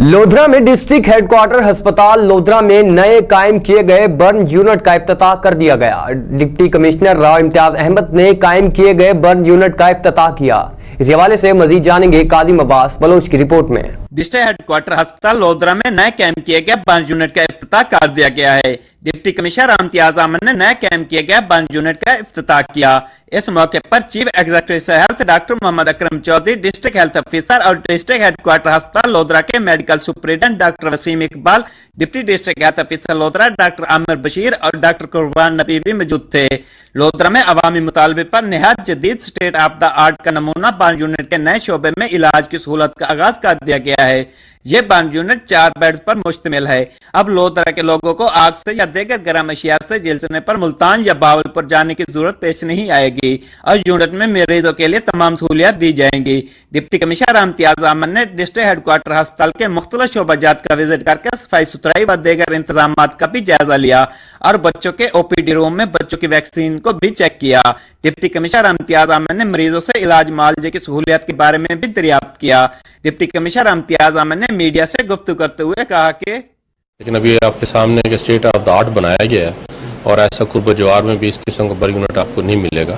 लोधरा में district headquarter अस्पताल लोधरा में नए कायम किए गए बर्न यूनिट का इफ्तिताह कर दिया गया। डिप्टी कमिश्नर राव इम्तियाज अहमद ने कायम किए गए बर्न यूनिट का इफ्तिताह किया। इस हवाले से मजीद जानेंगे कादिम अब्बास बलोच की रिपोर्ट में। डिस्ट्रिक्ट हेडक्वार्टर अस्पताल लोधरा में नए कायम किए गए बर्न यूनिट का इफ्तिताह कर दिया गया है। डिप्टी कमिश्नर राव इम्तियाज अहमद ने नए कायम किए गए बर्न यूनिट का इफ्तिताह किया। इस मौके पर chief executive health doctor Mohammad Akram Chaudhry, district health officer और डिस्ट्रिक्ट हेडक्वार्टर अस्पताल लोधरा के medical superintendent doctor Waseem Iqbal, deputy district health officer Lodhran doctor Aamir Bashir और डॉक्टर कुर्बान नबी भी मौजूद थे। लोधरा में अवामी मुतालबे पर निहायत जदीद स्टेट ऑफ द आर्ट का नमूना बर्न यूनिट के नए शोबे में इलाज की सहूलत का आगाज कर दिया गया है। ये बर्न यूनिट 4 बेड्स पर मुश्तमिल है। अब लोधरा के लोगों को आग से या दीगर गर्म अशिया से झुलसने पर मुल्तान या बावलपुर जाने की जरूरत पेश नहीं आएगी और यूनिट में मरीजों के लिए तमाम सहूलियात दी जाएंगी। डिप्टी कमिश्नर राव इम्तियाज अहमद ने डिस्ट्रिक्ट हेडक्वार्टर अस्पताल के मुख्तलिफ शोबाजात का विजिट करके सफाई सुथराई व दीगर इंतजाम का भी जायजा लिया और बच्चों के ओपीडी रूम में बच्चों की वैक्सीन को भी चेक किया। डिप्टी कमिश्नर इम्तियाज अहमद ने मरीजों से इलाज मुआवजे की सहूलियत के बारे में भी दरियाफ्त किया। डिप्टी कमिश्नर इम्तियाज अहमद ने मीडिया से गुफ्तगू करते हुए कहा कि लेकिन अभी आपके सामने एक स्टेट ऑफ द आर्ट बनाया गया है और ऐसा कुर्ब जवार में भी इस किस्म का बर्न यूनिट आपको नहीं मिलेगा।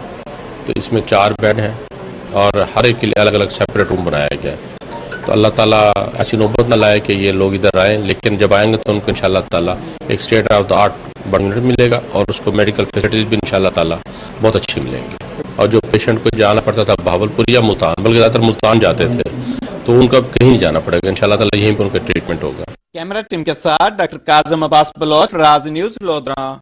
तो इसमें 4 बेड हैं और हर एक के लिए अलग अलग सेपरेट रूम बनाया गया है। तो अल्लाह ताला ऐसी नौबत न लाए कि ये लोग इधर आएँ, लेकिन जब आएंगे तो उनको इंशाअल्लाह ताला एक state of the art burn unit मिलेगा और उसको मेडिकल फैसिलिटीज भी इंशाअल्लाह ताला बहुत अच्छी मिलेंगी। और जो पेशेंट को जाना पड़ता था भावलपुर या मुल्तान, बल्कि ज़्यादातर मुल्तान जाते थे, तो उनका कहीं नहीं जाना पड़ेगा। इंशाअल्लाह ताला यहीं पर उनका ट्रीटमेंट होगा। कैमरा टीम के साथ डॉक्टर काजिम अब्बास बलोच, राज न्यूज़ लोधरा।